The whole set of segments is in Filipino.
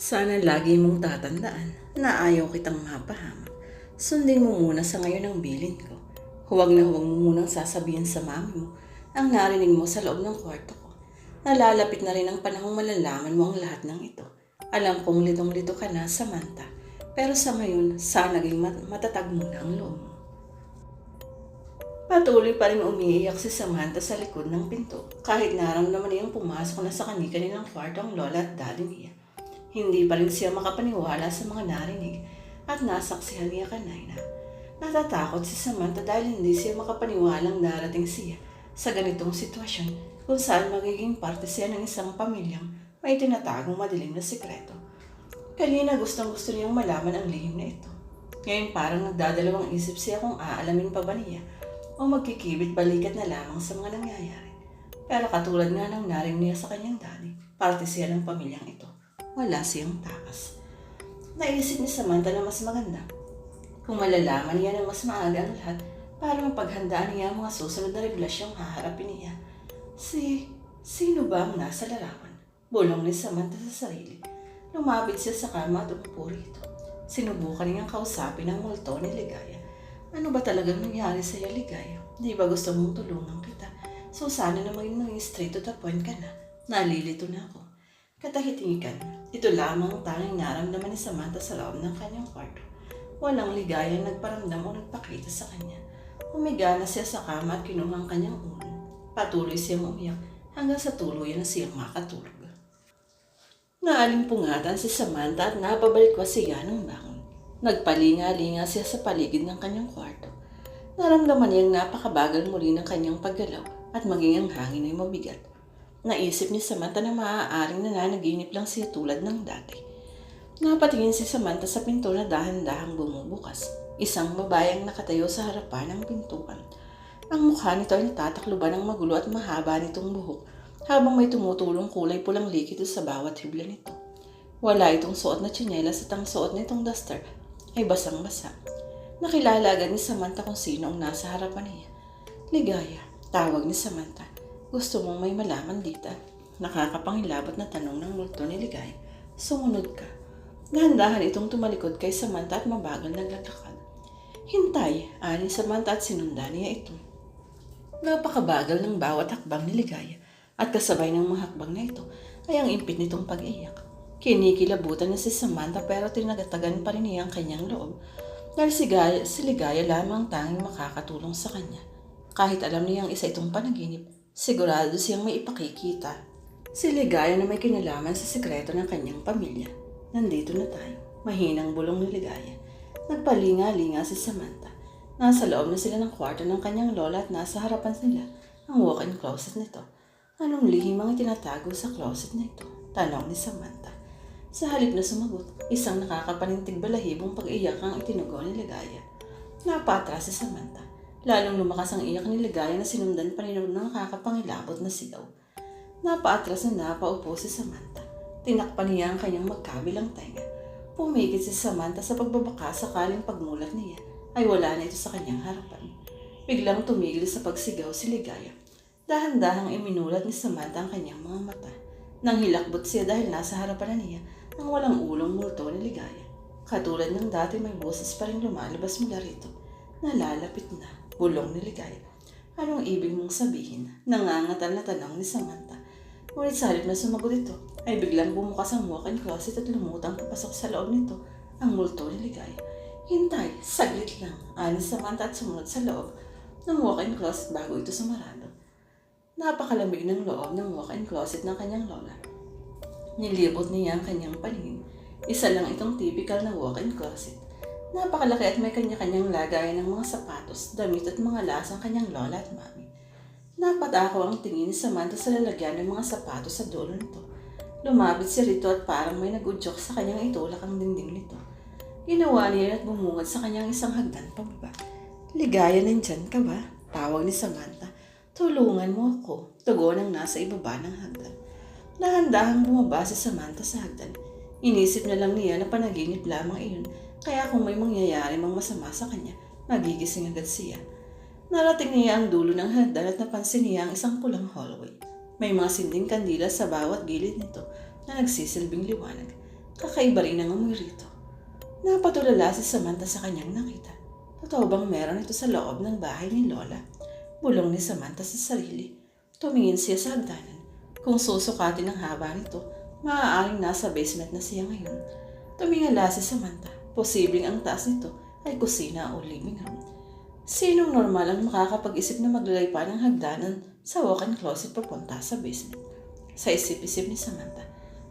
Sana lagi mong tatandaan na ayaw kitang mapahamak. Sundin mo muna sa ngayon ang bilin ko. Huwag na huwag mo munang sasabihin sa mami mo ang narinig mo sa loob ng kwarto ko. Nalalapit na rin ang panahong malalaman mo ang lahat ng ito. Alam kong litong-lito ka na, Samantha. Pero sa ngayon, sana naging matatag muna ang loob mo. Patuloy pa rin umiiyak si Samantha sa likod ng pinto kahit naramdaman niyang pumasok na sa kanilang kwarto ang lola at daddy niya. Hindi pa rin siya makapaniwala sa mga narinig at nasaksihan niya kanina. Natatakot si Samantha dahil hindi siya makapaniwalang darating siya sa ganitong sitwasyon kung saan magiging parte siya ng isang pamilyang may tinatagong madilim na sikreto. Kanina gustong-gusto niyang malaman ang lihim na ito. Ngayon parang nagdadalawang isip siya kung aalamin pa ba niya o magkikibit balikat na lamang sa mga nangyayari. Pero katulad nga ng narinig niya sa kanyang daddy, parte siya ng pamilyang ito. Wala siyang takas. Naisip ni Samantha na mas maganda kung malalaman niya ng mas maaga ang lahat para mapaghandaan niya ang mga susunod na revelasyong haharapin niya. Sino ba ang nasa larawan? Bulong ni Samantha sa sarili. Lumapit siya sa kama at umupo rito. Sinubukan niyang kausapin ang multo ni Ligaya. Ano ba talagang nangyari sa iyo, Ligaya? Di ba gusto mong tulungan kita? So sana na maging straight to the point ka na. Nalilito na ako. Katahitikan, ito lamang ang tanging naramdaman ni Samantha sa loob ng kanyang kwarto. Walang ligaya nagparamdam o nagpakita sa kanya. Humiga na siya sa kama at kinuha ang kanyang ulo. Patuloy siyang umiyak hanggang sa tuluyan na siyang makatulog. Naalimpungatan si Samantha at napabalik siya ng bangon. Nagpalinga-linga siya sa paligid ng kanyang kwarto. Naramdaman niyang napakabagal muli ng kanyang paggalaw at maging ang hangin ay mabigat. Naisip ni Samantha na maaaring nananaginip lang siya tulad ng dati. Napatingin si Samantha sa pinto na dahan-dahang bumubukas. Isang babayang nakatayo sa harapan ng pintuan. Ang mukha nito ay natatakluban ng magulo at mahaba nitong buhok habang may tumutulong kulay pulang likido sa bawat hibla nito. Wala itong suot na tsinelas at ang suot nitong duster ay basang-basa. Nakilala agad ni Samantha kung sino ang nasa harapan niya. Ligaya, tawag ni Samantha. Gusto mong may malaman dita? Nakakapangilabot na tanong ng multo ni Ligaya. Sumunod ka. Dahan-dahan itong tumalikod kay Samantha at mabagal naglalakad. Hintay, ani Samantha at sinundan niya ito. Napakabagal ng bawat hakbang ni Ligaya at kasabay ng mga hakbang na ito ay ang impit nitong pag-iyak. Kinikilabutan na si Samantha pero tinagatagan pa rin niya ang kanyang loob dahil si Ligaya lamang tanging makakatulong sa kanya. Kahit alam niyang isa itong panaginip, sigurado siyang may ipakikita. Si Ligaya na may kinalaman sa sikreto ng kanyang pamilya. Nandito na tayo, mahinang bulong ni Ligaya. Nagpalinga-linga si Samantha. Nasa loob na sila ng kwarto ng kanyang lola at nasa harapan nila ang walk-in closet nito. Anong lihim ang itinatago sa closet na ito? Tanong ni Samantha. Sa halip na sumagot, isang nakakapanintig balahibong pag-iyak ang itinugaw ni Ligaya. Napatras si Samantha. Lalong lumakas ang iyak ni Ligaya na sinundan pa rin ng nakakapangilabot na sigaw. Napaatras na napaupo si Samantha. Tinakpan niya ang kanyang magkabilang tenga. Pumikit si Samantha sa pagbabaka sakaling pagmulat niya ay wala na ito sa kanyang harapan. Biglang tumigil sa pagsigaw si Ligaya. Dahan-dahang iminulat ni Samantha ang kanyang mga mata. Nang hilakbot siya dahil nasa harapan na niya ang walang ulong multo ni Ligaya. Katulad ng dati may boses pa rin lumalabas mula rito. Nalalapit na, bulong ni Ligaya. Anong ibig mong sabihin? Nangangatal na tanong ni Samantha. Ngunit sa halip na sumagot ito, ay biglang bumukas ang walk-in closet at lumutang papasok sa loob nito ang multo ni Ligaya. Hintay, saglit lang, ani Samantha at sumunod sa loob ng walk-in closet bago ito sumarado. Napakalamig ng loob ng walk-in closet ng kanyang lola. Nilibot niya ang kanyang paningin. Isa lang itong typical na walk-in closet. Napakalaki at may kanya-kanyang lagayan ng mga sapatos, damit at mga lasang kanyang lola at mami. Napatakaw ang tingin ni Samantha sa lalagyan ng mga sapatos sa dulo nito. Lumapit siya rito at parang may nagudyok sa kanyang itulak ang dingding nito. Ginawa niya at bumungad sa kanyang isang hagdan pababa. Ligaya, nandyan ka ba? Tawag ni Samantha. Tulungan mo ako. Tugon ang nasa ibaba ng hagdan. Dahan-dahang bumaba si Samantha sa hagdan. Inisip na lang niya na panaginip lamang iyon, kaya kung may mangyayari mang masama sa kanya, magigising agad siya. Narating niya ang dulo ng hagdan at napansin niya ang isang pulang hallway. May mga sinding kandila sa bawat gilid nito na nagsisilbing liwanag. Kakaiba rin ang amoy rito. Napatulala si Samantha sa kanyang nakita. Totoo bang meron ito sa loob ng bahay ni Lola? Bulong ni Samantha sa sarili. Tumingin siya sa hagdanan. Kung susukatin ang haba nito, maaaring nasa basement na siya ngayon. Tumingala si Samantha. Posibleng ang taas nito ay kusina o living room. Sinong normal ang makakapag-isip na maglalay pa ng hagdanan sa walk-in closet papunta sa basement? Sa isip-isip ni Samantha,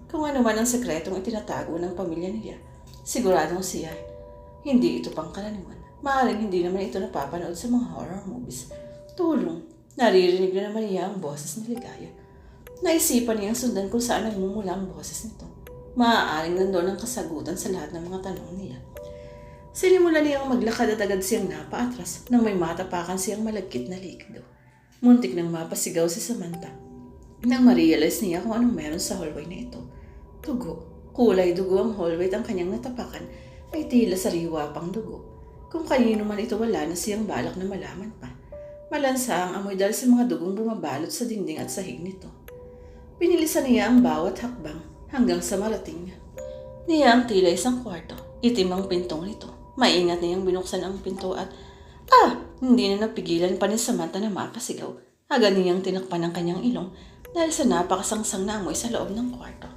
kung ano man ang sekretong itinatago ng pamilya niya, siguradong siya, hindi ito pangkaraniwan. Maaaring hindi naman ito napapanood sa mga horror movies. Tulong, naririnig na naman niya ang boses ni Ligaya. Naisipan niyang sundan kung saan nagmumula ang boses nito. Maaaring nandoon ang kasagutan sa lahat ng mga tanong niya. Sinimulan niyang maglakad at agad siyang napaatras nang may matapakan siyang malagkit na likido. Muntik nang mapasigaw si Samantha nang ma-realize niya kung anong meron sa hallway na ito. Dugo. Kulay dugo ang hallway at ang kanyang natapakan ay tila sariwa pang dugo. Kung kanino man ito, wala na siyang balak na malaman pa. Malansa ang amoy dahil sa mga dugong bumabalot sa dingding at sahig nito. Pinilisan niya ang bawat hakbang hanggang sa marating niya ang tila isang kwarto. Itim ang pintong nito. Maingat niyang binuksan ang pinto at hindi na napigilan pa ni Samantha na mapasigaw. Agad niyang tinakpan ang kanyang ilong dahil sa napakasangsang na amoy sa loob ng kwarto.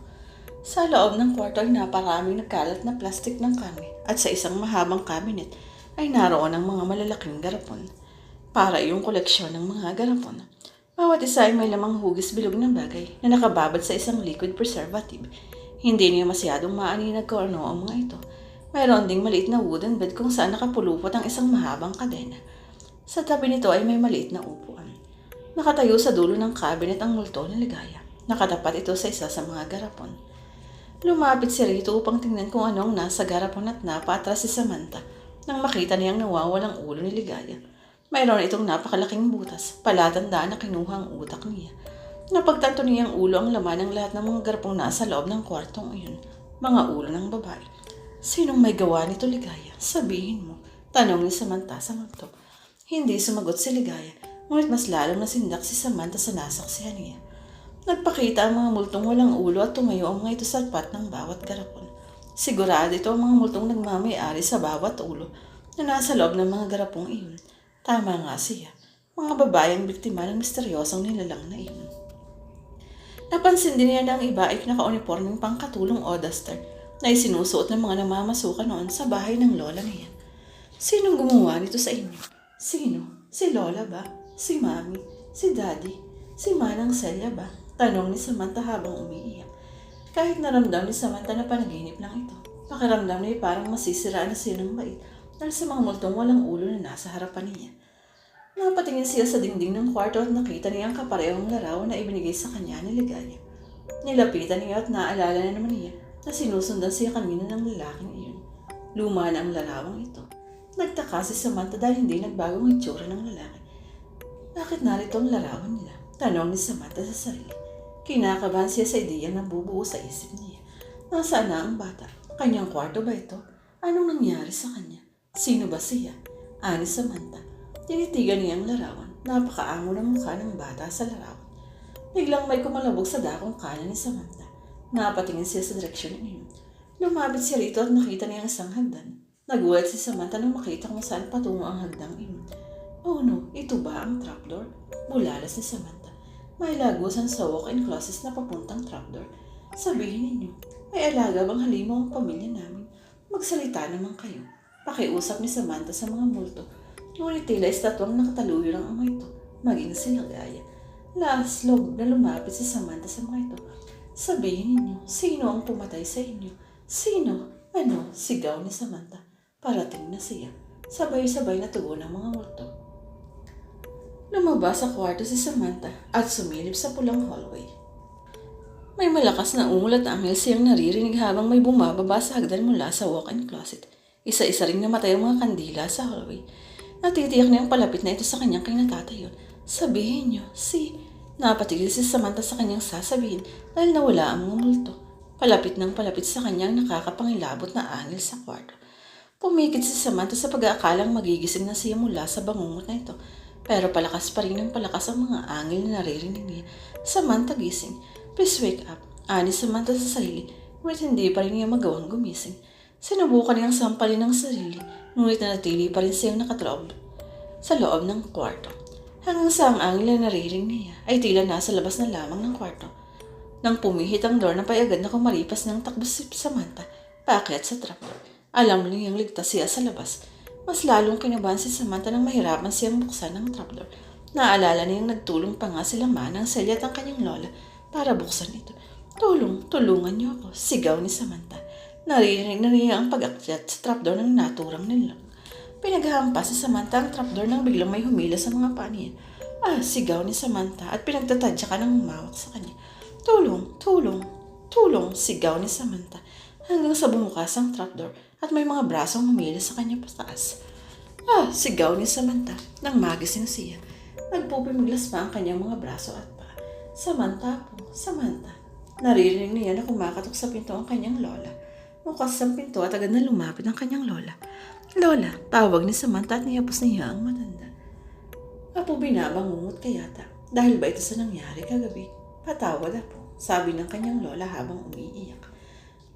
Sa loob ng kwarto ay naparaming nagkalat na plastik ng karne at sa isang mahabang cabinet ay naroon ang mga malalaking garapon. Para iyong koleksyon ng mga garapon. Bawat isa ay may lamang hugis bilog ng bagay na nakababad sa isang liquid preservative. Hindi niya masyadong maaninag kung ano ang mga ito. Mayroon ding maliit na wooden bed kung saan nakapulupot ang isang mahabang kadena. Sa tabi nito ay may maliit na upuan. Nakatayo sa dulo ng cabinet ang multo ni Ligaya. Nakatapat ito sa isa sa mga garapon. Lumapit si Rito upang tingnan kung ano ang nasa garapon at napaatras si Samantha nang makita niyang nawawalang ulo ni Ligaya. Mayroon itong napakalaking butas, palatandaan na kinuha ang utak niya. Napagtanto niyang ulo ang laman ng lahat ng mga garapong nasa loob ng kwartong iyon. Mga ulo ng babae. Sinong may gawa nito, Ligaya? Sabihin mo. Tanong ni Samantha sa multo. Hindi sumagot si Ligaya, ngunit mas lalong nasindak si Samantha sa nasaksihan niya. Nagpakita ang mga multong walang ulo at tumayo ang mga ito sa tapat ng bawat garapon. Sigurado ito ang mga multong nagmamayari sa bawat ulo na nasa loob ng mga garapong iyon. Tama nga siya. Mga babaeng biktima ng misteryosong nilalang na iyon. Napansin din niya na ang iba ay naka-uniforming pangkatulong o duster na isinusuot ng mga namamasukan noon sa bahay ng lola niya. Sinong gumawa nito sa inyo? Sino? Si Lola ba? Si Mami? Si Daddy? Si Manang Celia ba? Tanong ni Samantha habang umiiyak. Kahit naramdam ni Samantha na panaginip lang ito, pakiramdam niya parang masisiraan na siya ng bait dahil sa mga multong walang ulo na nasa harapan niya. Napatingin siya sa dingding ng kwarto at nakita niya ang kaparehong larawan na ibinigay sa kanya ni Ligaya. Nilapitan niya at naalala na naman niya na sinusundan siya kanina ng lalaking iyon. Luma na ang larawang ito. Nagtaka si Samantha dahil hindi nagbago ang itsura ng lalaki. Bakit narito ang larawan nila? Tanong ni Samantha sa sarili. Kinakabahan siya sa ideyang nabubuo sa isip niya. Nasaan na ang bata? Kanyang kwarto ba ito? Anong nangyari sa kanya? Sino ba siya? Ani Samantha. Tinitigan niya ang larawan. Napakaango ng mukha ng bata sa larawan. Biglang may kumalabog sa dakong kanan ni Samantha. Napatingin siya sa direksyon niya. Lumapit siya rito at nakita niya ang isang hagdan. Nagulat si Samantha nang makita kung saan patungo ang hagdang iyon. Oh no, ito ba ang trapdoor? Bulalas ni Samantha. May lagusan sa walk-in closet na papuntang trapdoor. Sabihin ninyo, may alaga bang halimaw ang pamilya namin? Magsalita naman kayo. Pakiusap ni Samantha sa mga multo. Ngunit tila estatwang nakataluyo ng ama ito, maging si Ligaya. Loob na lumapit si Samantha sa mga ito. Sabihin ninyo, sino ang pumatay sa inyo? Sino? Ano? Sigaw ni Samantha. Parating na siya. Sabay-sabay na tugon ng mga multo. Lumabas sa kwarto si Samantha at sumilip sa pulang hallway. May malakas na ungol at angel siyang naririnig habang may bumababa sa hagdan mula sa walk-in closet. Isa-isa ring namatay ang mga kandila sa hallway. Natitiyak na yung palapit na ito sa kanyang kinatatayon. Sabihin niyo, Napatigil si Samantha sa kanyang sasabihin dahil nawala ang mga multo. Palapit ng palapit sa kanyang nakakapangilabot na angel sa kwarto. Pumikit si Samantha sa pag-aakalang magigising na siya mula sa bangungot na ito. Pero palakas pa rin ng palakas ang mga angel na naririnig niya. Samantha, gising. Please wake up. Ani Samantha sa sarili. ngunit hindi pa rin niya magawang gumising. Sinubukan niyang sampalin ang sarili, ngunit nanatili pa rin siyang nakatrob sa loob ng kwarto. Hanggang sa ang angin na naririnig niya ay tila nasa labas na lamang ng kwarto. Nang pumihit ang door na agad na kumaripas ng takbo si Samantha, paakyat sa trapdoor. Alam niyang ligtas siya sa labas. Mas lalong kinabahan si Samantha nang mahirapan siyang buksan ang trapdoor. Naalala niyang nagtulong pa nga sila Manang Celia at ang kanyang lola para buksan ito. Tulungan niyo ako, sigaw ni Samantha. Naririnig na niya ang pag-akyat sa trapdoor ng naturang nilang. Pinaghahampas si Samantha ang trapdoor nang biglang may humila sa mga paa niya. Sigaw ni Samantha at pinagtatadya ka ng humawak sa kanya. Tulong, sigaw ni Samantha hanggang sa bumukas ang trapdoor at may mga brasong humila sa kanya pataas. Sigaw ni Samantha nang magising siya. Nagpupimiglas pa ang kanyang mga braso at paa. Samantha. Naririnig niya na kumakatok sa pinto ang kanyang lola. Bukas ang pinto at agad na lumapit ang kanyang lola. Lola, tawag ni Samantha at niyapos niya ang matanda. Apo, binabangungot ka yata. Dahil ba ito sa nangyari kagabi? Patawad Apo, sabi ng kanyang lola habang umiiyak.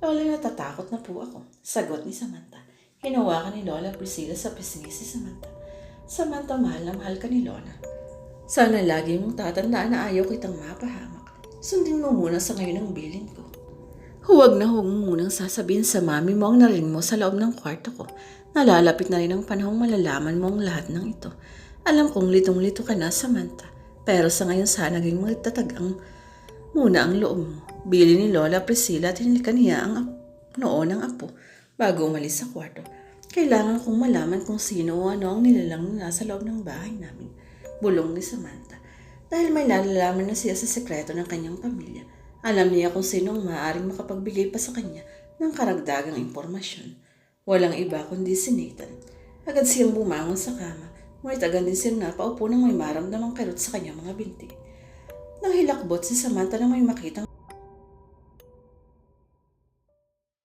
Lola, natatakot na po ako, sagot ni Samantha. Hinawakan ni Lola Priscilla sa pisngi si Samantha. Samantha, mahal na mahal ka ni Lola. Sana lagi mong tatandaan na ayaw kitang mapahamak. Sundin mo muna sa ngayon ang bilin ko. Huwag mo munang sasabihin sa mami mo ang narinig mo sa loob ng kwarto ko. Nalalapit na rin ang panahong malalaman mo ang lahat ng ito. Alam kong litong-lito ka na, Samantha. Pero sa ngayon sana naging magtatag muna ang loob mo. Bili ni Lola Priscilla at hinilikan niya ang noon ng apo bago umalis sa kwarto. Kailangan kong malaman kung sino o ano ang nilalang na nasa loob ng bahay namin. Bulong ni Samantha. Dahil may nalalaman na siya sa sekreto ng kanyang pamilya, alam niya kung sino ang maaaring makapagbigay pa sa kanya ng karagdagang impormasyon. Walang iba kundi si Nathan. Agad siyang bumangon sa kama, ngunit agad din siyang napaupo nang may maramdamang kerot sa kanyang mga binti. Nang hilakbot si Samantha nang may makitang